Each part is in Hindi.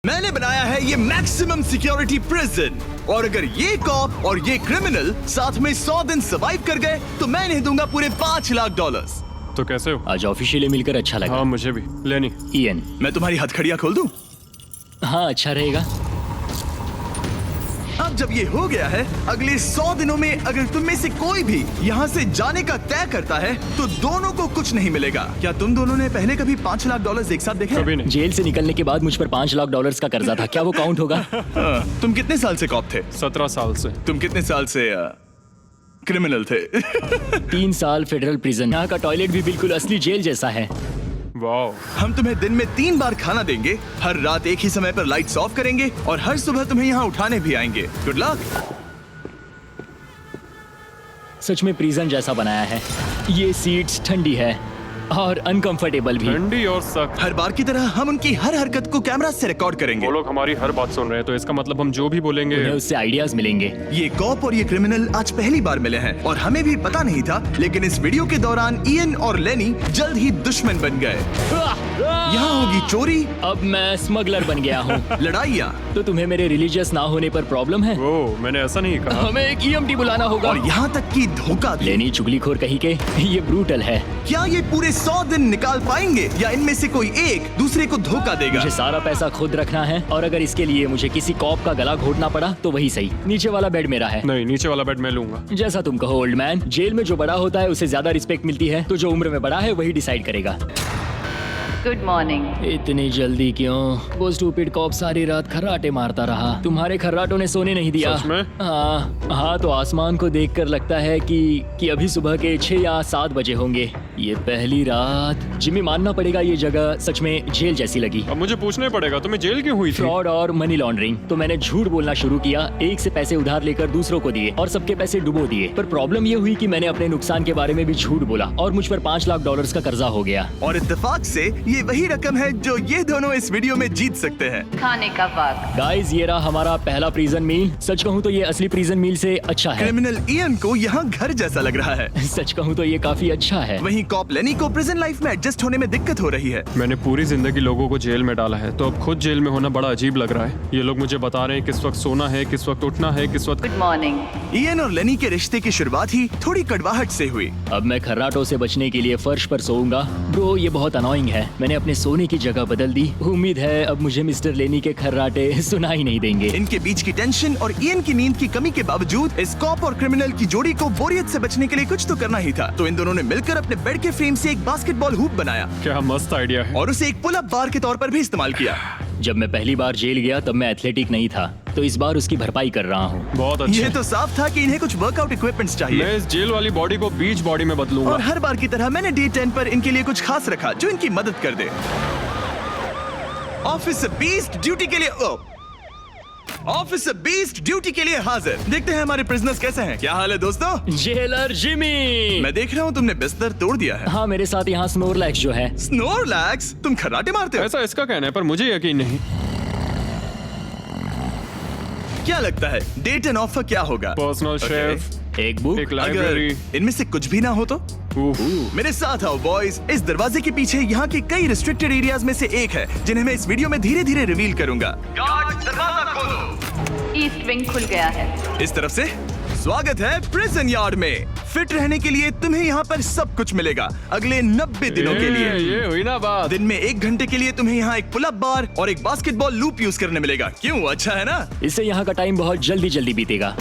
मैंने बनाया है ये मैक्सिमम सिक्योरिटी प्रिजन और अगर ये कॉप और ये क्रिमिनल साथ में 100 दिन सर्वाइव कर गए तो मैं इन्हें दूंगा पूरे $5 लाख। तो कैसे हो? आज ऑफिशियली मिलकर अच्छा लगा। हाँ मुझे भी। लेनी इयन, मैं तुम्हारी हथकड़ियां खोल दूं? हाँ अच्छा रहेगा। अब जब ये हो गया है, अगले 100 दिनों में अगर तुम में से कोई भी यहाँ से जाने का तय करता है तो दोनों को कुछ नहीं मिलेगा। क्या तुम दोनों ने पहले कभी $5 लाख एक साथ देखे? कभी नहीं। जेल से निकलने के बाद मुझ पर $5 लाख का कर्जा था, क्या वो काउंट होगा? तुम कितने साल से कॉप थे? 17 साल से। तुम कितने साल से क्रिमिनल थे? 3 साल फेडरल प्रिजन। यहाँ का टॉयलेट भी बिल्कुल असली जेल जैसा है। वाओ। हम तुम्हें दिन में 3 बार खाना देंगे, हर रात एक ही समय पर लाइट्स ऑफ करेंगे और हर सुबह तुम्हें यहाँ उठाने भी आएंगे। Good luck. सच में प्रिजन जैसा बनाया है। ये सीट्स ठंडी है और अनकंफर्टेबल भी। ठंडी और सख्त। हर बार की तरह हम उनकी हर हरकत को कैमरा से रिकॉर्ड करेंगे। वो लोग हमारी हर बात सुन रहे हैं तो इसका मतलब हम जो भी बोलेंगे उन्हें उससे आइडियाज मिलेंगे। ये कॉप और ये क्रिमिनल आज पहली बार मिले हैं और हमें भी पता नहीं था, लेकिन इस वीडियो के दौरान इयन और लेनी जल्द ही दुश्मन बन गए। यहाँ होगी चोरी, अब मैं स्मगलर बन गया हूँ। लड़ाइयाँ तो तुम्हें मेरे रिलीजियस ना होने पर प्रॉब्लम है? वो मैंने ऐसा नहीं कहा। हमें एक EMT बुलाना होगा। और यहाँ तक कि धोखा भी। लेनी चुगलीखोर कहीं के, ये ब्रूटल है। क्या ये पूरे 100 दिन निकाल पाएंगे या इनमें से कोई एक दूसरे को धोखा देगा? मुझे सारा पैसा खुद रखना है और अगर इसके लिए मुझे किसी कॉप का गला घोटना पड़ा तो वही सही। नीचे वाला बेड मेरा है। नहीं, नीचे वाला बेड मैं लूंगा। जैसा तुम कहो ओल्ड मैन। जेल में जो बड़ा होता है उसे ज्यादा रिस्पेक्ट मिलती है, तो जो उम्र में बड़ा है वही डिसाइड करेगा। Good morning. इतनी जल्दी क्यों? वो स्टूपिड कॉप सारी रात खर्राटे मारता रहा। तुम्हारे खर्राटों ने सोने नहीं दिया। सच में? हाँ तो आसमान को देखकर लगता है कि अभी सुबह के 6 या 7 बजे होंगे। ये पहली रात। जिम्मी, मानना पड़ेगा ये जगह सच में जेल जैसी लगी। अब मुझे पूछना ही पड़ेगा तुम्हें जेल क्यों हुई थी? फ्रॉड और मनी लॉन्ड्रिंग। तो मैंने झूठ बोलना शुरू किया, एक से पैसे उधार लेकर दूसरों को दिए और सबके पैसे डुबो दिए। पर प्रॉब्लम ये हुई कि मैंने अपने नुकसान के बारे में भी झूठ बोला और मुझ पर $5 लाख का कर्जा हो गया। और इत्तेफाक से ये वही रकम है जो ये दोनों इस वीडियो में जीत सकते हैं। खाने का वक्त। गाइस, ये रहा हमारा पहला प्रिजन मील। सच कहूँ तो ये असली प्रिजन मील से अच्छा है। क्रिमिनल इयन को यहाँ घर जैसा लग रहा है। सच कहूँ तो ये काफी अच्छा है। वहीं कॉप लेनी को प्रिजन लाइफ में एडजस्ट होने में दिक्कत हो रही है। मैंने पूरी जिंदगी लोगों को जेल में डाला है तो अब खुद जेल में होना बड़ा अजीब लग रहा है। ये लोग मुझे बता रहे हैं किस वक्त सोना है, किस वक्त उठना है, किस वक्त। Good morning. इयन और लेनी के रिश्ते की शुरुआत ही थोड़ी कड़वाहट से हुई। अब मैं खर्राटों से बचने के लिए फर्श पर सोऊंगा। ब्रो, ये बहुत अनोइंग है। मैंने अपने सोने की जगह बदल दी। उम्मीद है अब मुझे मिस्टर लेनी के खर्राटे सुनाई नहीं देंगे। इनके बीच की टेंशन और इयन की नींद की कमी के बावजूद इस कॉप और क्रिमिनल की जोड़ी को बोरियत से बचने के लिए कुछ तो करना ही था। तो इन दोनों ने मिलकर अपने बेड के फ्रेम से एक बास्केटबॉल हूप बनाया क्या मस्त आइडिया है। और उसे एक पुल अप बार के तौर पर भी इस्तेमाल किया। जब मैं पहली बार जेल गया तब मैं एथलेटिक नहीं था, तो इस बार उसकी भरपाई कर रहा हूँ। बहुत अच्छा। ये तो साफ था कि इन्हें कुछ वर्कआउट इक्विपमेंट्स चाहिए। मैं इस जेल वाली बॉडी को बीच बॉडी में बदलूंगा। और हर बार की तरह मैंने डे 10 पर इनके लिए कुछ खास रखा जो इनकी मदद कर दे। ऑफिसर बीस्ट ड्यूटी के लिए ऑफिसर बीस्ट ड्यूटी के लिए हाजिर। देखते हैं हमारे प्रिजनर्स कैसे हैं। क्या हाल है दोस्तों? जेलर जिमी, मैं देख रहा हूँ तुमने बिस्तर तोड़ दिया है। हाँ, मेरे साथ यहाँ स्नोरलैक्स जो है। स्नोरलैक्स? तुम खर्राटे मारते हो? ऐसा इसका कहना है पर मुझे यकीन नहीं। क्या लगता है डे 10 ऑफर क्या होगा? पर्सनल शेफ, एक बुक, एक लाइब्रेरी। अगर इनमें से कुछ भी ना हो तो? मेरे साथ आओ बॉयज। इस दरवाजे के पीछे यहाँ के कई रिस्ट्रिक्टेड एरियाज में से एक है जिन्हें मैं इस वीडियो में धीरे धीरे रिवील करूंगा। गार्ड, दरवाजा खोलो। ईस्ट विंग खुल गया है। इस तरफ से स्वागत है प्रिजन यार्ड में। फिट रहने के लिए तुम्हें यहाँ पर सब कुछ मिलेगा अगले 90 दिनों के लिए। ये हुई ना बात। दिन में 1 घंटे के लिए तुम्हें यहाँ एक पुल अप बार और एक बास्केटबॉल लूप यूज करने मिलेगा। क्यों, अच्छा है ना? इससे यहाँ का टाइम बहुत जल्दी जल्दी बीतेगा।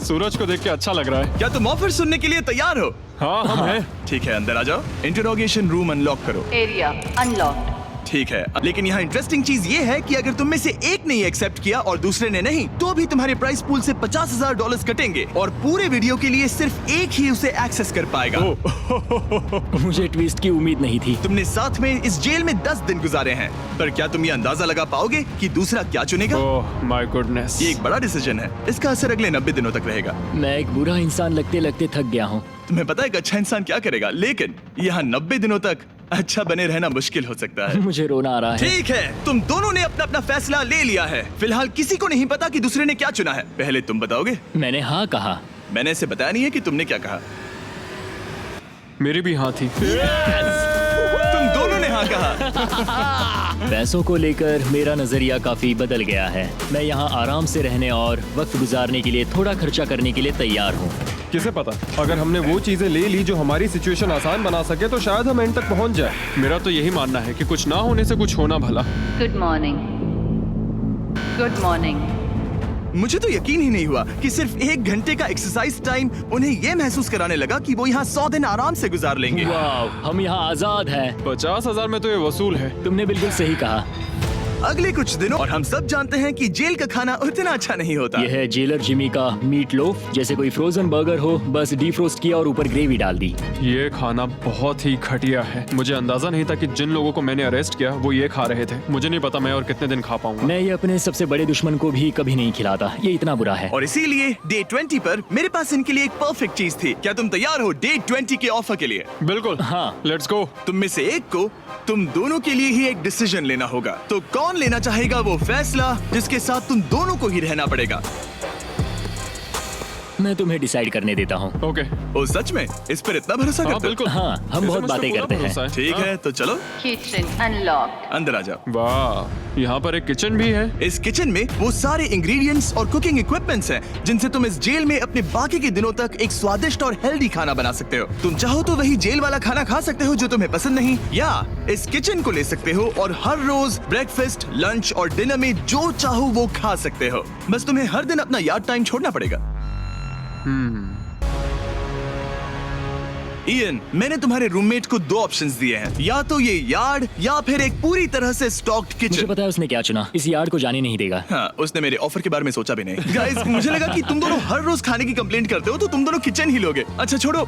सूरज को देख के अच्छा लग रहा है। क्या तुम ऑफर सुनने के लिए तैयार हो? हाँ हम हैं। ठीक है, अंदर आ जाओ। इंटरोगेशन रूम अनलॉक करो। Area unlocked. ठीक है, लेकिन यहाँ इंटरेस्टिंग चीज ये है कि अगर तुम में से एक ने एक्सेप्ट किया और दूसरे ने नहीं, तो भी तुम्हारे प्राइस पूल से $50,000 कटेंगे और पूरे वीडियो के लिए सिर्फ एक ही उसे एक्सेस कर पाएगा। मुझे ट्विस्ट की उम्मीद नहीं थी। तुमने साथ में इस जेल में 10 दिन गुजारे हैं, पर क्या तुम ये अंदाजा लगा पाओगे कि दूसरा क्या चुनेगा? Oh my goodness. ये एक बड़ा डिसीजन है। इसका असर अगले 90 दिनों तक रहेगा। मैं एक बुरा इंसान लगते लगते थक गया हूँ। तुम्हें पता है एक अच्छा इंसान क्या करेगा, लेकिन यहाँ 90 दिनों तक अच्छा बने रहना मुश्किल हो सकता है। मुझे रोना आ रहा है। ठीक है, तुम दोनों ने अपना अपना फैसला ले लिया है। फिलहाल किसी को नहीं पता कि दूसरे ने क्या चुना है। पहले तुम बताओगे? मैंने हाँ कहा। मैंने इसे बताया नहीं है कि तुमने क्या कहा। मेरी भी हाँ थी। तुम दोनों ने हाँ कहा। पैसों को लेकर मेरा नजरिया काफी बदल गया है। मैं यहाँ आराम से रहने और वक्त गुजारने के लिए थोड़ा खर्चा करने के लिए तैयार हूँ। किसे पता, अगर हमने वो चीजें ले ली जो हमारी सिचुएशन आसान बना सके तो शायद हम एंड तक पहुंच जाए। मेरा तो यही मानना है कि कुछ ना होने से कुछ होना भला। Good morning. Good morning. मुझे तो यकीन ही नहीं हुआ कि सिर्फ 1 घंटे का एक्सरसाइज टाइम उन्हें ये महसूस कराने लगा कि वो यहाँ 100 दिन आराम से गुजार लेंगे। वाह, हम यहाँ आजाद हैं। 50,000 में तो ये वसूल है। तुमने बिल्कुल सही कहा। अगले कुछ दिनों और हम सब जानते हैं कि जेल का खाना उतना अच्छा नहीं होता। यह है जेलर जिमी का मीट लोफ, जैसे कोई फ्रोजन बर्गर हो, बस डीफ्रोस्ट किया और ऊपर ग्रेवी डाल दी। ये खाना बहुत ही घटिया है। मुझे अंदाजा नहीं था कि जिन लोगों को मैंने अरेस्ट किया वो ये खा रहे थे। मुझे नहीं पता मैं और कितने दिन खा पाऊंगा। मैं ये अपने सबसे बड़े दुश्मन को भी कभी नहीं खिलाता, ये इतना बुरा है। और इसीलिए डे 20 पर मेरे पास इनके लिए एक परफेक्ट चीज थी। क्या तुम तैयार हो डे 20 के ऑफर के लिए? बिल्कुल, हाँ। Let's go. तुम में से एक को तुम दोनों के लिए ही एक डिसीजन लेना होगा। तो कौन लेना चाहेगा वो फैसला जिसके साथ तुम दोनों को ही रहना पड़ेगा? मैं तुम्हें डिसाइड करने देता हूँ। ओके। ओ सच में इस पर इतना भरोसा हाँ करते हो? बिल्कुल। हाँ, हम इसे बहुत मुझ पे बातें पूरा करते हैं। भरोसा है। ठीक है तो चलो किचन अनलॉक्ड। अंदर आ जाओ। वाह, यहाँ पर एक किचन भी है। इस किचन में वो सारे इंग्रेडिएंट्स और कुकिंग इक्विपमेंट्स हैं जिनसे तुम इस जेल में अपने बाकी के दिनों तक एक स्वादिष्ट और हेल्दी खाना बना सकते हो। तुम चाहो तो वही जेल वाला खाना खा सकते हो जो तुम्हें पसंद नहीं, या इस किचन को ले सकते हो और हर रोज ब्रेकफास्ट, लंच और डिनर में जो चाहो वो खा सकते हो। बस तुम्हें हर दिन अपना यार्ड टाइम छोड़ना पड़ेगा। इयन, मैंने तुम्हारे रूममेट को 2 ऑप्शंस दिए हैं, या तो ये यार्ड या फिर एक पूरी तरह से स्टॉक्ड मुझे किचन। पता है उसने क्या चुना, इस यार्ड को जाने नहीं देगा। हाँ, उसने मेरे ऑफर के बारे में सोचा भी नहीं। गाइस, मुझे लगा कि तुम दोनों हर रोज खाने की कंप्लेंट करते हो तो तुम दोनों किचन ही लोगे। अच्छा छोड़ो,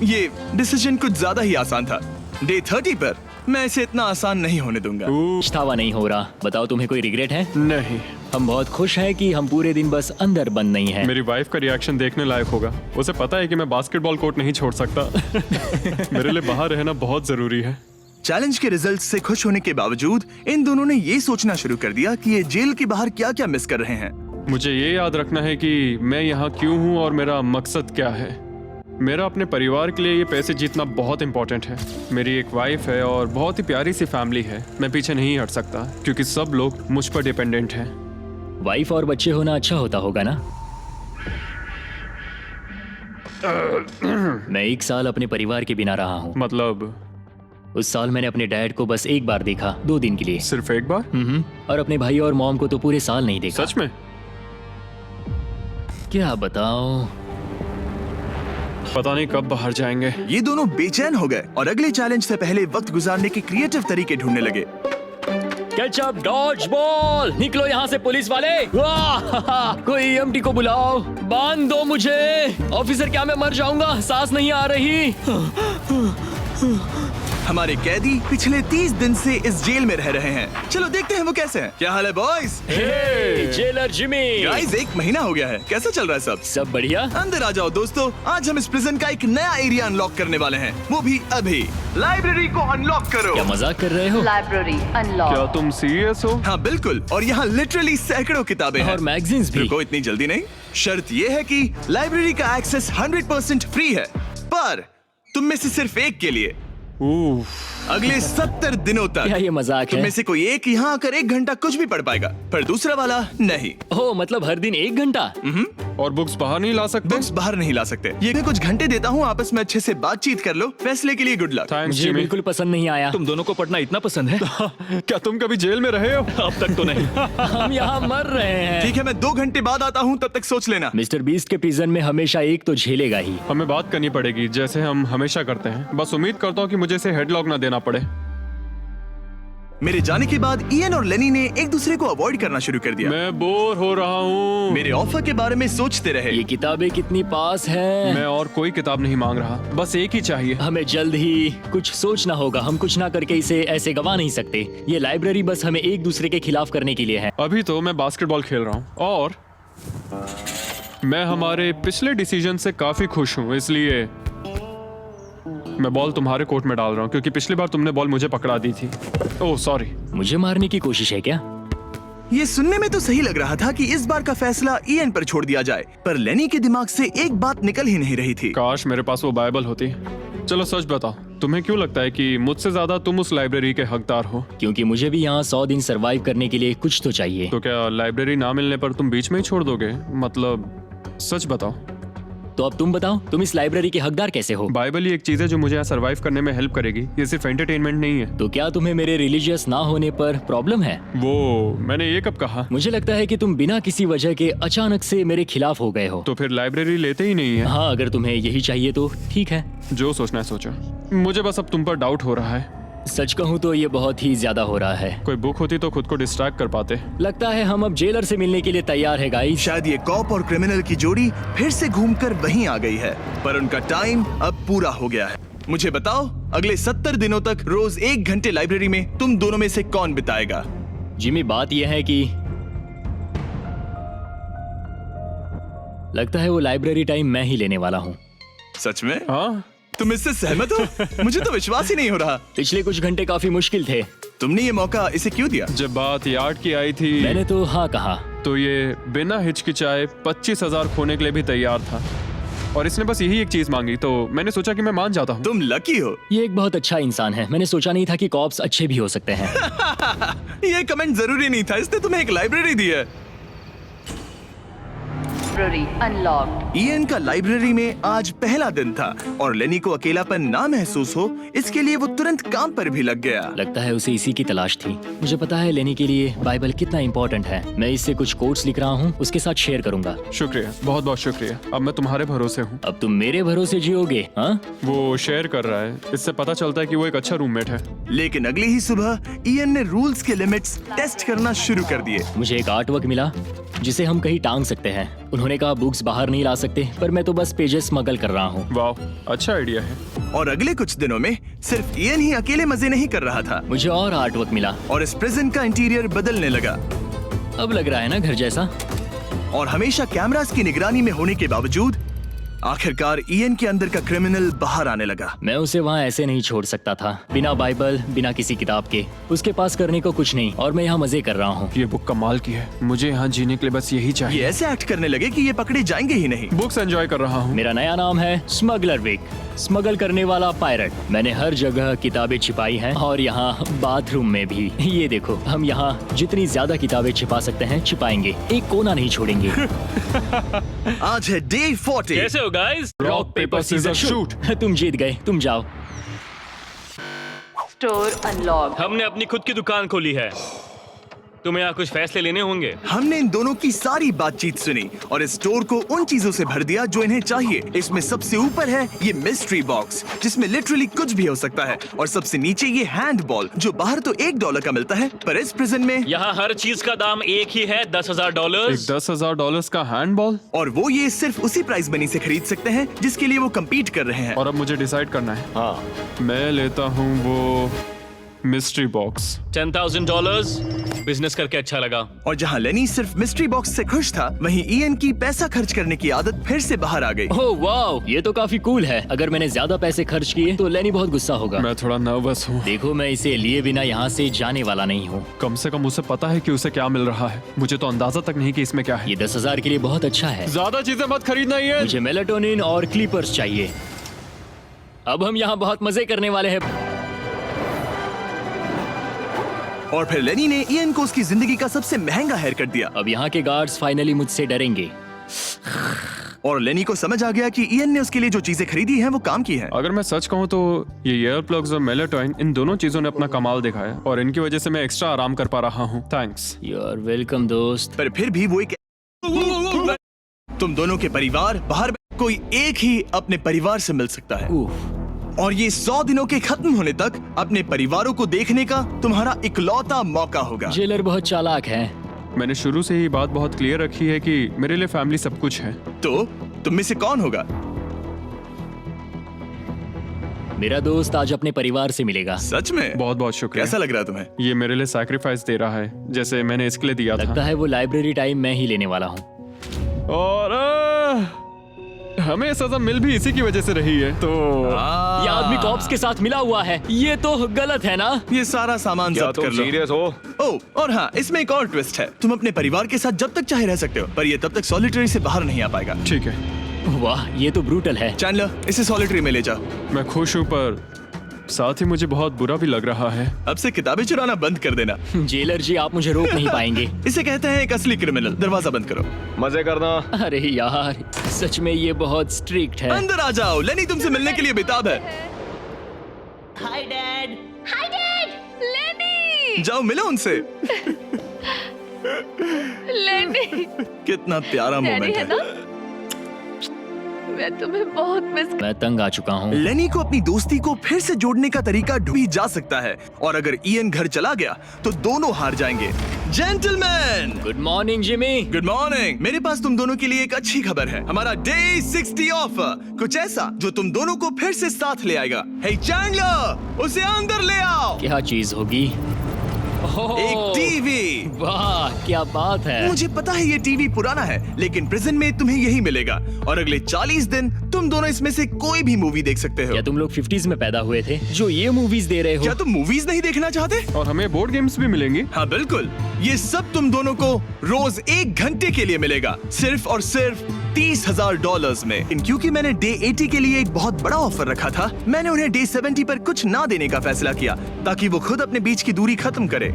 ये डिसीजन कुछ ज्यादा ही आसान था। डे 30 पर मैं इसे इतना आसान नहीं होने दूंगा। पछतावा नहीं हो रहा। बताओ, तुम्हें कोई रिग्रेट है? नहीं, हम बहुत खुश हैं कि हम पूरे दिन बस अंदर बंद नहीं हैं। मेरी वाइफ का रिएक्शन देखने लायक होगा। उसे पता है कि मैं बास्केटबॉल कोर्ट नहीं छोड़ सकता। मेरे लिए बाहर रहना बहुत जरूरी है। चैलेंज के रिजल्ट से खुश होने के बावजूद इन दोनों ने ये सोचना शुरू कर दिया कि ये जेल के बाहर क्या क्या मिस कर रहे हैं। मुझे ये याद रखना है कि मैं यहाँ क्यों हूँ और मेरा मकसद क्या है। मेरा अपने परिवार के लिए ये पैसे जीतना बहुत इंपॉर्टेंट है। मेरी एक वाइफ है और बहुत ही प्यारी सी फैमिली है। मैं पीछे नहीं हट सकता क्योंकि सब लोग मुझ पर डिपेंडेंट हैं। वाइफ और बच्चे होना अच्छा होता होगा ना? मैं 1 साल अपने परिवार के बिना रहा हूँ। मतलब उस साल मैंने अपने डैड को बस 1 बार देखा, 2 दिन के लिए। सिर्फ एक बार? और अपने भाई और मॉम को तो पूरे साल नहीं देखा। सच में? क्या बताऊं? पता नहीं कब बाहर जाएंगे। ये दोनों बेचैन हो गए और अगले चैलेंज से पहले वक्त गुजारने के क्रिएटिव तरीके ढूंढने लगे। केचप डॉज बॉल, निकलो यहाँ से पुलिस वाले। वाह, कोई EMT को बुलाओ, बांध दो मुझे। ऑफिसर, क्या मैं मर जाऊंगा? सांस नहीं आ रही। हमारे कैदी पिछले 30 दिन से इस जेल में रह रहे हैं। चलो देखते हैं वो कैसे हैं। क्या हाल है बॉयज? हे, जेलर जिमी। गाइस, 1 महीना हो गया है। कैसा चल रहा है सब? सब बढ़िया। अंदर आ जाओ दोस्तों। आज हम इस प्रिजन का एक नया एरिया अनलॉक करने वाले हैं, वो भी अभी। लाइब्रेरी को अनलॉक करो। क्या मजाक कर रहे हो? लाइब्रेरी क्या अनलॉक। तुम सीरियस हो? हाँ बिल्कुल, और यहाँ लिटरली सैकड़ों किताबें हैं। और मैगजीन्स भी। रुको, इतनी जल्दी नहीं। शर्त ये है कि लाइब्रेरी का एक्सेस 100% फ्री है, पर तुम में से सिर्फ एक के लिए अगले 70 दिनों तक। क्या ये मजाक तुम है? में से कोई एक यहाँ आकर 1 घंटा कुछ भी पढ़ पाएगा, पर दूसरा वाला नहीं। ओह, मतलब हर दिन 1 घंटा? और बुक्स बाहर नहीं ला सकते? बुक्स बाहर नहीं ला सकते। ये मैं कुछ घंटे देता हूँ, आपस में अच्छे से बातचीत कर लो। फैसले के लिए गुड लक। थैंक्स मुझे जिमी। बिल्कुल पसंद नहीं आया। तुम दोनों को पढ़ना इतना पसंद है? क्या तुम कभी जेल में रहे हो? अब तक तो नहीं। हम यहाँ मर रहे हैं। ठीक है, मैं 2 घंटे बाद आता हूँ, तब तक सोच लेना। मिस्टर बीस्ट के प्रिजन में हमेशा एक तो झेलेगा ही। हमें बात करनी पड़ेगी जैसे हम हमेशा करते हैं। बस उम्मीद करता हूँ कि मुझे इसे हेडलॉक ना देना पड़े। मेरे जाने के बाद इयन और लेनी ने एक दूसरे को अवॉइड करना शुरू कर दिया। मैं बोर हो रहा हूँ। मेरे ऑफर के बारे में सोचते रहे। ये किताबें कितनी पास हैं। मैं और कोई किताब नहीं मांग रहा, बस एक ही चाहिए। हमें जल्द ही कुछ सोचना होगा। हम कुछ ना करके इसे ऐसे गवा नहीं सकते। ये लाइब्रेरी बस हमें एक दूसरे के खिलाफ करने के लिए है। अभी तो मैं बास्केटबॉल खेल रहा हूँ और मैं हमारे पिछले डिसीजन से काफी खुश हूँ, इसलिए मैं बॉल तुम्हारे कोर्ट में डाल रहा हूँ क्योंकि पिछली बार तुमने बॉल मुझे पकड़ा दी थी। Oh sorry. मुझे मारने की कोशिश है क्या? ये सुनने में तो सही लग रहा था कि इस बार का फैसला इयन पर छोड़ दिया जाए, पर लेनी के दिमाग से एक बात निकल ही नहीं रही थी। काश मेरे पास वो बाइबल होती। चलो सच बताओ, तुम्हें क्यों लगता है कि मुझसे ज्यादा तुम उस लाइब्रेरी के हकदार हो? क्योंकि मुझे भी यहाँ 100 दिन सरवाइव करने के लिए कुछ तो चाहिए। तो क्या लाइब्रेरी ना मिलने पर तुम बीच में ही छोड़ दोगे? मतलब सच बताओ। तो अब तुम बताओ, तुम इस लाइब्रेरी के हकदार कैसे हो? बाइबल ही एक चीज है जो मुझे यहाँ सरवाइव करने में हेल्प करेगी। ये सिर्फ एंटरटेनमेंट नहीं है। तो क्या तुम्हें मेरे रिलीजियस ना होने पर प्रॉब्लम है? वो मैंने ये कब कहा? मुझे लगता है कि तुम बिना किसी वजह के अचानक से मेरे खिलाफ हो गए हो। तो फिर लाइब्रेरी लेते ही नहीं है। हाँ, अगर तुम्हें यही चाहिए तो ठीक है। जो सोचना है सोचो। मुझे बस अब तुम पर डाउट हो रहा है। सच कहूँ तो ये बहुत ही ज्यादा हो रहा है। कोई बुक होती तो खुद को डिस्ट्रैक्ट कर पाते। लगता है हम अब जेलर से मिलने के लिए तैयार है गाइस। शायद ये कॉप और क्रिमिनल की जोड़ी फिर से घूमकर वहीं आ गई है, पर उनका टाइम अब पूरा हो गया है। मुझे बताओ, अगले 70 दिनों तक रोज 1 घंटे लाइब्रेरी में तुम दोनों में से कौन बिताएगा? जिमी, बात यह है कि लगता है वो लाइब्रेरी टाइम मैं ही लेने वाला हूँ। सच में? हाँ, तुम इससे सहमत हो? मुझे तो विश्वास ही नहीं हो रहा। पिछले कुछ घंटे काफी मुश्किल थे। तुमने ये मौका इसे क्यों दिया? जब बात यार्ड की आई थी मैंने तो हाँ कहा। तो ये बिना हिचकिचाए 25,000 खोने के लिए भी तैयार था, और इसने बस यही एक चीज मांगी, तो मैंने सोचा कि मैं मान जाता हूँ। तुम लकी हो। ये एक बहुत अच्छा इंसान है। मैंने सोचा नहीं था कि कॉप्स अच्छे भी हो सकते हैं। ये कमेंट जरूरी नहीं था, इसने तुम्हें एक लाइब्रेरी दी है। Library unlocked. ईएन का लाइब्रेरी में आज पहला दिन था और लेनी को अकेलापन ना महसूस हो इसके लिए वो तुरंत काम पर भी लग गया। लगता है उसे इसी की तलाश थी। मुझे पता है लेनी के लिए बाइबल कितना इम्पोर्टेंट है। मैं इससे कुछ कोट्स लिख रहा हूँ, उसके साथ शेयर करूंगा। शुक्रिया, बहुत बहुत शुक्रिया। अब मैं तुम्हारे भरोसे हूँ। अब तुम मेरे भरोसे जियोगे? हाँ, वो शेयर कर रहा है, इससे पता चलता है कि वो एक अच्छा रूममेट है। लेकिन अगली ही सुबह ईएन ने रूल्स के लिमिट्स टेस्ट करना शुरू कर दिए। मुझे एक आर्ट वर्क मिला जिसे हम कहीं टांग सकते हैं। उन्होंने कहा बुक्स बाहर नहीं ला सकते, पर मैं तो बस पेजेस स्मगल कर रहा हूँ। वाह, अच्छा आइडिया है। और अगले कुछ दिनों में सिर्फ ईएन ही अकेले मजे नहीं कर रहा था मुझे और आर्ट वर्क मिला और इस प्रिजन का इंटीरियर बदलने लगा। अब लग रहा है ना घर जैसा। और हमेशा कैमरास की निगरानी में होने के बावजूद आखिरकार ईएन के अंदर का क्रिमिनल बाहर आने लगा। मैं उसे वहाँ ऐसे नहीं छोड़ सकता था, बिना बाइबल, बिना किसी किताब के। उसके पास करने को कुछ नहीं, और मैं यहाँ मजे कर रहा हूँ। ये बुक कमाल की है। मुझे यहाँ जीने के लिए बस यही ये चाहिए। ऐसे एक्ट करने लगे कि ये पकड़े जाएंगे ही नहीं। बुक्स एंजॉय कर रहा हूँ। मेरा नया नाम है स्मगलर विक, स्मगल करने वाला पायरट। मैंने हर जगह किताबें छिपाई हैं, और यहाँ बाथरूम में भी। ये देखो, हम यहाँ जितनी ज्यादा किताबें छिपा सकते हैं छिपाएंगे, एक कोना नहीं छोड़ेंगे। आज है डे 40। कैसे हो guys? Rock paper scissor shoot. तुम जीत गए, तुम जाओ। Store unlocked. हमने अपनी खुद की दुकान खोली है। तुम्हें यहाँ कुछ फैसले लेने होंगे। हमने इन दोनों की सारी बातचीत सुनी और इस स्टोर को उन चीजों से भर दिया जो इन्हें चाहिए। इसमें सबसे ऊपर है ये मिस्ट्री बॉक्स जिसमें लिटरली कुछ भी हो सकता है, और सबसे नीचे ये हैंड बॉल जो बाहर तो $1 का मिलता है, पर इस प्रिजन में यहाँ हर चीज का दाम एक ही है, $10,000। एक $10,000 का हैंडबॉल। और वो ये सिर्फ उसी प्राइस मनी से खरीद सकते हैं जिसके लिए वो कम्पीट कर रहे हैं। और अब मुझे डिसाइड करना है। हाँ, मैं लेता हूँ वो मिस्ट्री बॉक्स। $10,000। बिजनेस करके अच्छा लगा। और जहाँ लेनी सिर्फ मिस्ट्री बॉक्स से खुश था, वहीं ईएन की पैसा खर्च करने की आदत फिर से बाहर आ गई। ओह वाओ, ये तो काफी कूल है। अगर मैंने ज्यादा पैसे खर्च किए तो लेनी बहुत गुस्सा होगा। मैं थोड़ा नर्वस हूँ। देखो, मैं इसे लिए बिना यहाँ से जाने वाला नहीं हूँ। कम से कम उसे पता है कि उसे क्या मिल रहा है। मुझे तो अंदाजा तक नहीं कि इसमें क्या है। ये 10,000 के लिए बहुत अच्छा है। ज्यादा चीजें मत खरीदना ये। मुझे मेलाटोनिन और क्लीपर्स चाहिए। अब हम यहाँ बहुत मजे करने वाले हैं। और फिर लेनी ने ईएन को उसकी जिंदगी का सबसे महंगा हेयर कट दिया। अब यहाँ के गार्ड्स फाइनली मुझसे डरेंगे। और लेनी को समझ आ गया कि ईएन ने उसके लिए जो चीजें खरीदी हैं वो काम की हैं। अगर मैं सच कहूँ तो ये ईयर प्लग्स और मेलाटोनिन, इन दोनों चीजों ने अपना कमाल दिखाया, और इनकी वजह से मैं एक्स्ट्रा आराम कर पा रहा हूँ। थैंक्स। यू आर वेलकम दोस्त। पर फिर भी वो एक तुम दोनों के परिवार बाहर कोई एक ही अपने परिवार से मिल सकता है, उफ, और ये 100 दिनों के खत्म होने तक अपने परिवारों को देखने का तुम्हारा इकलौता मौका होगा। जेलर बहुत चालाक है। मैंने शुरू से ही बात बहुत क्लियर रखी है कि मेरे लिए फैमिली सब कुछ है। तो तुम में से कौन होगा? मेरा दोस्त आज अपने परिवार से मिलेगा। सच में? बहुत बहुत शुक्रिया। कैसा लग रहा है तुम्हें? ये मेरे लिए सैक्रिफाइस दे रहा है, जैसे मैंने इसके लिए दिया लगता था। है वो लाइब्रेरी टाइम मैं ही लेने वाला हूँ। और हमें सजा मिल भी इसी की वजह से रही है। तो ये आदमी कॉप्स के साथ मिला हुआ है। ये तो गलत है ना? ये सारा सामान जब्त कर लो। सीरियस हो? ओह, और हाँ, इसमें एक और ट्विस्ट है। तुम अपने परिवार के साथ जब तक चाहे रह सकते हो, पर ये तब तक सॉलिटरी से बाहर नहीं आ पाएगा। ठीक है। वाह, ये तो ब्रूटल है। चैंडलर, इसे सॉलिटरी में ले जाओ। मैं खुश हूँ, पर साथ ही मुझे बहुत बुरा भी लग रहा है। अब से किताबें चुराना बंद कर देना। जेलर जी, आप मुझे रोक नहीं पाएंगे। इसे कहते हैं एक असली क्रिमिनल। दरवाजा बंद करो। मजे करना। अरे यार, सच में ये बहुत स्ट्रिक्ट है। अंदर आ जाओ, लेनी तुमसे मिलने के लिए बेताब है। Hi dad. हाय डैड, लेनी। जाओ मिलो उनसे। लेनी, कितना प्यारा डैडी मोमेंट है है। ना? मैं तुम्हें बहुत मिस मैं तंग आ चुका हूँ। लेनी को अपनी दोस्ती को फिर से जोड़ने का तरीका ढूंढ जा सकता है, और अगर इयन घर चला गया तो दोनों हार जाएंगे। Gentleman, good morning Jimmy. Good morning. मेरे पास तुम दोनों के लिए एक अच्छी खबर है। हमारा डे 60 ऑफर, कुछ ऐसा जो तुम दोनों को फिर से साथ ले आएगा। हे चैंडलर, उसे अंदर ले आओ। क्या चीज होगी? ओह, एक टीवी। वाह, क्या बात है। मुझे पता है ये टीवी पुराना है, लेकिन प्रिजन में तुम्हें यही मिलेगा, और अगले 40 दिन तुम दोनों इसमें से कोई भी मूवी देख सकते हो। क्या तुम लोग 50s में पैदा हुए थे जो ये मूवीज दे रहे हो? क्या तुम मूवीज नहीं देखना चाहते? और हमें बोर्ड गेम्स भी मिलेंगी। हाँ बिल्कुल, ये सब तुम दोनों को रोज 1 घंटे के लिए मिलेगा, सिर्फ और सिर्फ $30,000 में। क्योंकि मैंने डे 80 के लिए एक बहुत बड़ा ऑफर रखा था, मैंने उन्हें डे 70 पर कुछ ना देने का फैसला किया, ताकि वो खुद अपने बीच की दूरी खत्म करे।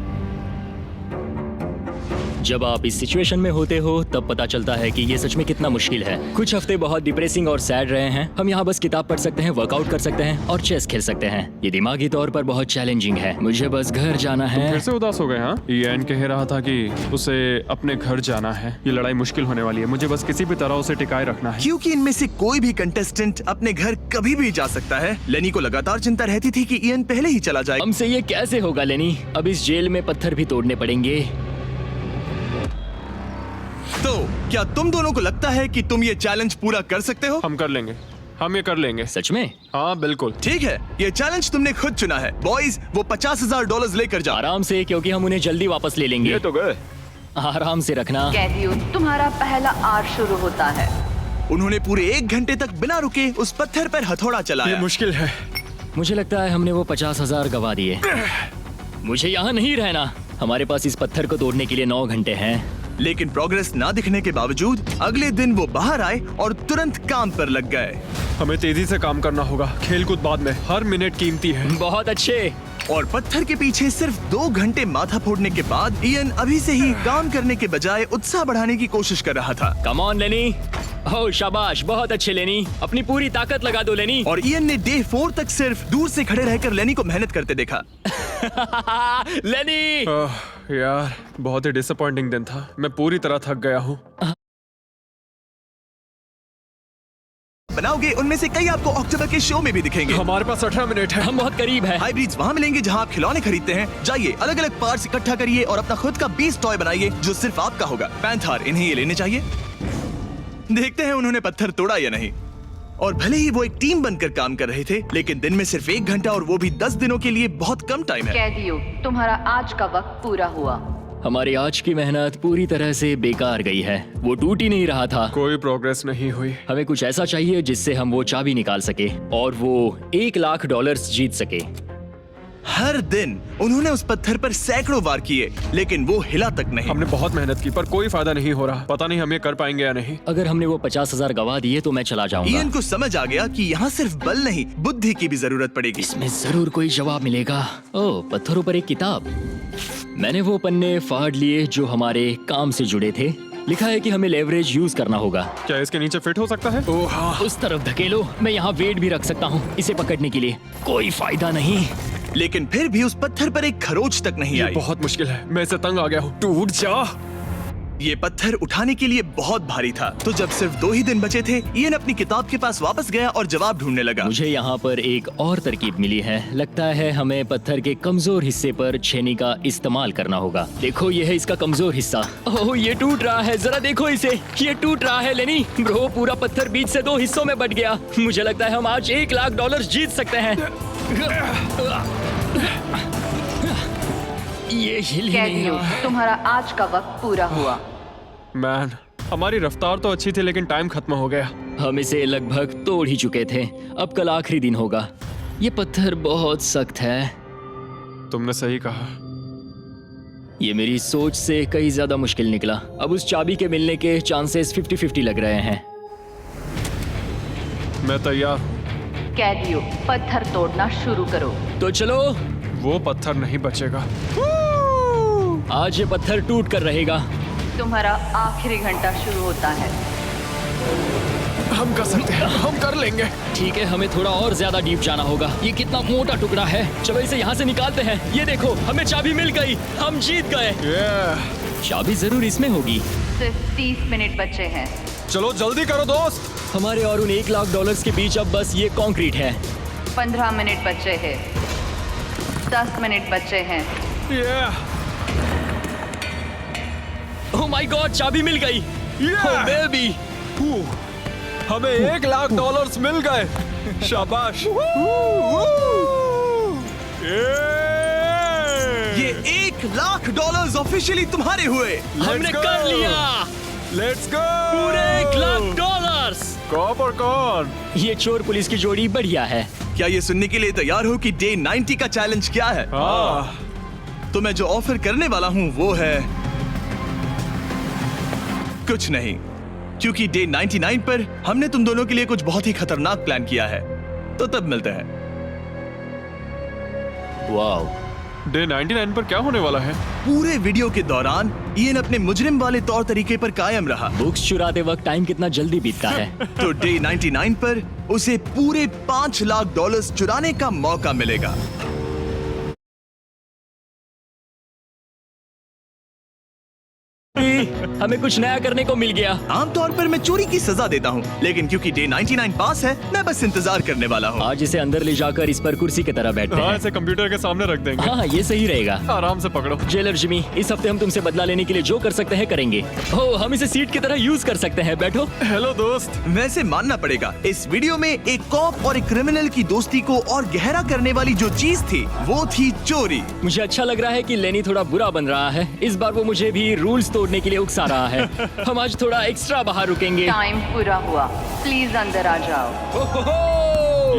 जब आप इस सिचुएशन में होते हो तब पता चलता है कि ये सच में कितना मुश्किल है। कुछ हफ्ते बहुत डिप्रेसिंग और सैड रहे हैं। हम यहाँ बस किताब पढ़ सकते हैं, वर्कआउट कर सकते हैं और चेस खेल सकते हैं। ये दिमागी तौर पर बहुत चैलेंजिंग है। मुझे बस घर जाना फिर है। से उदास हो गए? हाँ, इयन कह रहा था कि उसे अपने घर जाना है। ये लड़ाई मुश्किल होने वाली है। मुझे बस किसी भी तरह उसे टिकाए रखना है। क्योंकि इनमें से कोई भी कंटेस्टेंट अपने घर कभी भी जा सकता है। लेनी को लगातार चिंता रहती थी कि इयन पहले ही चला जाएगा। हमसे ये कैसे होगा लेनी? अब इस जेल में पत्थर भी तोड़ने पड़ेंगे। तो क्या तुम दोनों को लगता है कि तुम ये चैलेंज पूरा कर सकते हो? हम कर लेंगे, हम ये कर लेंगे। सच में? हाँ बिल्कुल। ठीक है, ये चैलेंज तुमने खुद चुना है। बॉयज, वो $50,000 लेकर जाओ। आराम से, क्योंकि हम उन्हें जल्दी वापस ले लेंगे। ये तो गए। आराम से रखना। कैदियों, तुम्हारा पहला आर शुरू होता है। उन्होंने पूरे 1 घंटे तक बिना रुके उस पत्थर पर हथौड़ा ये चलाया। मुश्किल है। मुझे लगता है हमने वो 50,000 गवा दिए। मुझे यहाँ नहीं रहना। हमारे पास इस पत्थर को तोड़ने के लिए 9 घंटे हैं। लेकिन प्रोग्रेस ना दिखने के बावजूद अगले दिन वो बाहर आए और तुरंत काम पर लग गए। हमें तेजी से काम करना होगा। खेलकूद बाद में, हर मिनट कीमती है। बहुत अच्छे। और पत्थर के पीछे सिर्फ 2 घंटे माथा फोड़ने के बाद इयन अभी से ही काम करने के बजाय उत्साह बढ़ाने की कोशिश कर रहा था। कम ऑन लेनी। ओह शाबाश, बहुत अच्छे लेनी। अपनी पूरी ताकत लगा दो लेनी। और इयन ने डे 4 तक सिर्फ दूर से खड़े रहकर लेनी को मेहनत करते देखा। लेनी। यार, बहुत ही डिसअपॉइंटिंग दिन था। मैं पूरी तरह थक गया हूँ। बनाओगे, उनमें से कई आपको अक्टूबर के शो में भी दिखेंगे। हमारे पास 18 मिनट है। हम बहुत करीब है। हाइब्रिड्स वहाँ मिलेंगे जहाँ आप खिलौने खरीदते हैं। जाइए, अलग अलग पार्ट्स इकट्ठा करिए और अपना खुद का 20 टॉय बनाइए जो सिर्फ आपका होगा। पैंथर, इन्हें ये लेने चाहिए। देखते हैं उन्होंने पत्थर तोड़ा या नहीं। और भले ही वो एक टीम बनकर काम कर रहे थे, लेकिन दिन में सिर्फ 1 घंटा, और वो भी 10 दिनों के लिए बहुत कम टाइम है। कैदियों, तुम्हारा आज का वक्त पूरा हुआ। हमारी आज की मेहनत पूरी तरह से बेकार गई है। वो टूट ही नहीं रहा था। कोई प्रोग्रेस नहीं हुई। हमें कुछ ऐसा चाहिए जिससे हम वो चाबी निकाल सके और वो $1,00,000 जीत सके। हर दिन उन्होंने उस पत्थर पर सैकड़ों वार किए, लेकिन वो हिला तक नहीं। हमने बहुत मेहनत की पर कोई फायदा नहीं हो रहा। पता नहीं हम ये कर पाएंगे या नहीं। अगर हमने वो 50,000 गवा दिए तो मैं चला जाऊंगा। इयन को समझ आ गया कि यहाँ सिर्फ बल नहीं, बुद्धि की भी जरूरत पड़ेगी। इसमें जरूर कोई जवाब मिलेगा। ओह, पत्थरों पर एक किताब। मैंने वो पन्ने फाड़ लिए जो हमारे काम से जुड़े थे। लिखा है कि हमें लेवरेज यूज करना होगा। क्या इसके नीचे फिट हो सकता है? ओह हाँ। उस तरफ धकेलो। मैं यहाँ वेट भी रख सकता हूँ इसे पकड़ने के लिए। कोई फायदा नहीं। लेकिन फिर भी उस पत्थर पर एक खरोच तक नहीं ये आई। बहुत मुश्किल है। मैं इसे तंग आ गया हूँ। टूट जा। ये पत्थर उठाने के लिए बहुत भारी था। तो जब सिर्फ 2 ही दिन बचे थे, इयन अपनी किताब के पास वापस गया और जवाब ढूंढने लगा। मुझे यहाँ पर एक और तरकीब मिली है। लगता है हमें पत्थर के कमजोर हिस्से पर छेनी का इस्तेमाल करना होगा। देखो, ये है इसका कमजोर हिस्सा। ओह, ये टूट रहा है। जरा देखो इसे, ये टूट रहा है लेनी। ब्रो, पूरा पत्थर बीच से 2 हिस्सों में बट गया। मुझे लगता है हम आज $1,00,000 जीत सकते हैं। ये हिल ही नहीं कैदियों, रहा है। तुम्हारा आज का वक्त पूरा हुआ। मैन, हमारी रफ्तार तो अच्छी थी लेकिन टाइम खत्म हो गया। हम इसे लगभग तोड़ ही चुके थे। अब कल आखिरी दिन होगा। ये पत्थर बहुत सख्त है। तुमने सही कहा। ये मेरी सोच से कहीं ज्यादा मुश्किल निकला। अब उस चाबी के मिलने के चांसेस 50-50 लग रहे हैं। मैं तैयार हूँ। कैदियों, पत्थर तोड़ना शुरू करो। तो चलो, वो पत्थर नहीं बचेगा। आज ये पत्थर टूट कर रहेगा। तुम्हारा आखिरी घंटा शुरू होता है। हम कर सकते हैं, हम कर लेंगे। ठीक है, हमें थोड़ा और ज्यादा डीप जाना होगा। ये कितना मोटा टुकड़ा है। चलो इसे यहाँ से निकालते हैं। ये देखो, हमें चाबी मिल गई। हम जीत गए। चाबी जरूर इसमें होगी। सिर्फ 30 मिनट बचे हैं। चलो जल्दी करो दोस्त। हमारे और उन $1 लाख के बीच अब बस ये कंक्रीट है। 15 मिनट बचे हैं। 10 मिनट बचे हैं। ओह माय गॉड, चाबी मिल गई। ओह बेबी, हमें $1 लाख मिल गए। शाबाश। ये $1 लाख ऑफिशियली तुम्हारे हुए। हमने कर लिया। Let's go. पूरे $1 लाख। कॉप और कौन? ये चोर पुलिस की जोड़ी बढ़िया है। क्या ये सुनने के लिए तैयार हो कि डे 90 का चैलेंज क्या है? तो मैं जो ऑफर करने वाला हूं वो है कुछ नहीं, क्योंकि डे 99 पर हमने तुम दोनों के लिए कुछ बहुत ही खतरनाक प्लान किया है। तो तब मिलते हैं। वाओ, डे 99 पर क्या होने वाला है? पूरे वीडियो के दौरान इयन अपने मुजरिम वाले तौर तरीके पर कायम रहा। बुक्स चुराते वक्त टाइम कितना जल्दी बीतता है। तो डे 99 पर उसे पूरे $5 लाख चुराने का मौका मिलेगा। हमें कुछ नया करने को मिल गया। आमतौर पर मैं चोरी की सजा देता हूँ, लेकिन क्योंकि डे 99 पास है, मैं बस इंतजार करने वाला हूँ। आज इसे अंदर ले जाकर इस पर कुर्सी की तरह बैठते हाँ, हैं। इसे कंप्यूटर के सामने रख देंगे। हाँ, ये सही रहेगा। आराम से पकड़ो। जेलर जिमी, इस हफ्ते हम तुमसे बदला लेने के लिए जो कर सकते हैं करेंगे। हो, हम इसे सीट की तरह यूज कर सकते हैं। बैठो। हेलो दोस्त। वैसे मानना पड़ेगा, इस वीडियो में एक कॉप और एक क्रिमिनल की दोस्ती को और गहरा करने वाली जो चीज थी वो थी चोरी। मुझे अच्छा लग रहा है कि लेनी थोड़ा बुरा बन रहा है। इस बार वो मुझे भी रूल्स तोड़ने के लिए उकसा रहा है। हम आज थोड़ा एक्स्ट्रा बाहर रुकेंगे। टाइम पूरा हुआ। प्लीज अंदर आ जाओ।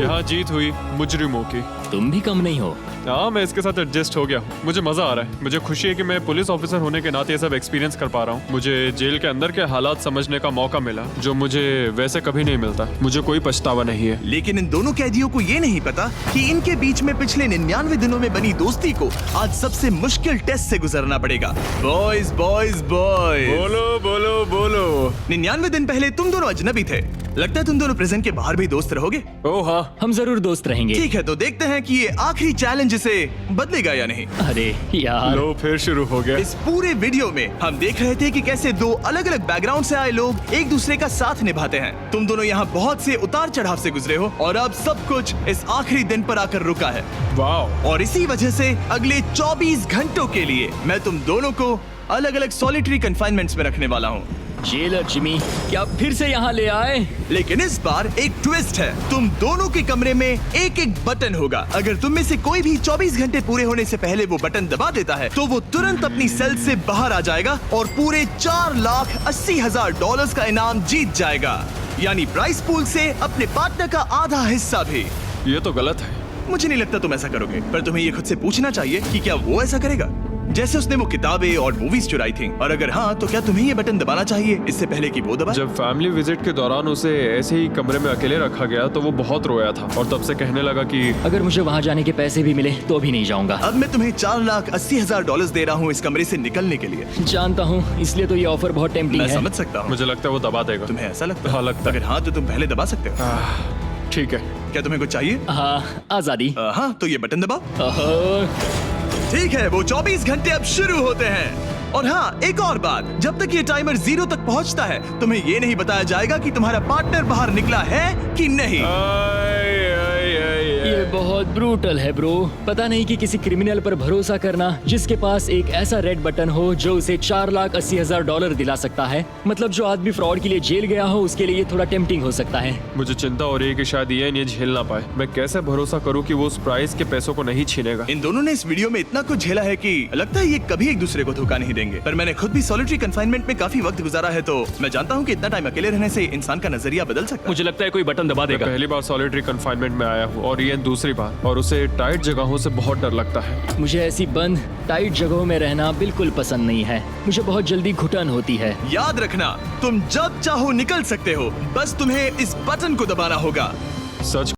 यहाँ जीत हुई मुजरिमों की। तुम भी कम नहीं हो। हाँ, मैं इसके साथ एडजस्ट हो गया हूँ। मुझे मजा आ रहा है। मुझे खुशी है कि मैं पुलिस ऑफिसर होने के नाते ये सब एक्सपीरियंस कर पा रहा हूँ। मुझे जेल के अंदर के हालात समझने का मौका मिला, जो मुझे वैसे कभी नहीं मिलता। मुझे कोई पछतावा नहीं है। लेकिन इन दोनों कैदियों को ये नहीं पता कि इनके बीच में पिछले 99 दिनों में बनी दोस्ती को आज सबसे मुश्किल टेस्ट से गुजरना पड़ेगा। बॉयज बॉयज बॉयज, बोलो बोलो बोलो। 99 दिन पहले तुम दोनों अजनबी थे। लगता है तुम दोनों प्रिजन के बाहर भी दोस्त रहोगे। ओह हाँ। हम जरूर दोस्त रहेंगे। ठीक है, तो देखते हैं कि ये आखिरी चैलेंज इसे बदलेगा या नहीं। अरे यार, लो फिर शुरू हो गया। इस पूरे वीडियो में हम देख रहे थे कि कैसे दो अलग अलग बैकग्राउंड से आए लोग एक दूसरे का साथ निभाते हैं। तुम दोनों यहाँ बहुत से उतार चढ़ाव से गुजरे हो और अब सब कुछ इस आखिरी दिन पर आकर रुका है। वाह। और इसी वजह से अगले 24 घंटों के लिए मैं तुम दोनों को अलग अलग सॉलिटरी कन्फाइनमेंट्स में रखने वाला हूँ। जेलर जिमी, क्या फिर से यहाँ ले आए? लेकिन इस बार एक ट्विस्ट है। तुम दोनों के कमरे में एक एक बटन होगा। अगर तुम में से कोई भी 24 घंटे पूरे होने से पहले वो बटन दबा देता है तो वो तुरंत अपनी सेल से बाहर आ जाएगा और पूरे $4,80,000 का इनाम जीत जाएगा, यानी प्राइस पूल से अपने पार्टनर का आधा हिस्सा भी। ये तो गलत है। मुझे नहीं लगता तुम ऐसा करोगे, पर तुम्हें ये खुद से पूछना चाहिए कि क्या वो ऐसा करेगा, जैसे उसने वो किताबें और मूवीज चुराई थी। और अगर हाँ, तो क्या तुम्हें ये बटन दबाना चाहिए इससे पहले कि वो दबाए? जब फैमिली विजिट के दौरान उसे ऐसे ही कमरे में अकेले रखा गया तो वो बहुत रोया था और तब से कहने लगा कि अगर मुझे वहाँ जाने के पैसे भी मिले तो भी नहीं जाऊंगा। अब मैं तुम्हें $4,80,000 दे रहा हूँ इस कमरे से निकलने के लिए। जानता हूँ, इसलिए तो ये ऑफर बहुत टेम्पटिंग मैं है। समझ सकता हूँ। मुझे लगता है वो दबा देगा। तुम्हें ऐसा लगता है? हाँ, लगता है। अगर हाँ, तो तुम पहले दबा सकते हो। ठीक है। क्या तुम्हें कुछ चाहिए? हाँ, आजादी। हाँ, तो ये बटन दबाओ। ओहो, ठीक है, वो 24 घंटे अब शुरू होते हैं। और हाँ, एक और बात, जब तक ये टाइमर 0 तक पहुंचता है तुम्हें ये नहीं बताया जाएगा कि तुम्हारा पार्टनर बाहर निकला है कि नहीं। ये बहुत ब्रूटल है ब्रो। पता नहीं कि किसी क्रिमिनल पर भरोसा करना जिसके पास एक ऐसा रेड बटन हो जो उसे $4,80,000 दिला सकता है। मतलब जो आदमी फ्रॉड के लिए जेल गया हो उसके लिए ये थोड़ा टेम्पटिंग हो सकता है। मुझे चिंता हो रही है कि शायद ये झेल ना पाए। मैं कैसे भरोसा करूं कि वो उस प्राइस के पैसों को नहीं छीनेगा। इन दोनों ने इस वीडियो में इतना कुछ झेला है कि लगता है ये कभी एक दूसरे को धोखा नहीं देंगे। पर मैंने खुद भी सॉलिटरी कन्फाइनमेंट में काफी वक्त गुजारा है, तो मैं जानता हूँ कि इतना टाइम अकेले रहने से इंसान का नजरिया बदल सकता है। मुझे लगता है कोई बटन दबा मैं देगा। पहली बार सॉलिटरी कन्फाइनमेंट में आया हूँ और ये दूसरी बार, और उसे टाइट जगहों से बहुत डर लगता है। मुझे ऐसी बंद टाइट जगहों में रहना बिल्कुल पसंद नहीं है। मुझे बहुत जल्दी घुटन होती है। याद रखना, तुम जब चाहो निकल सकते हो, बस तुम्हें इस बटन को दबाना होगा। सच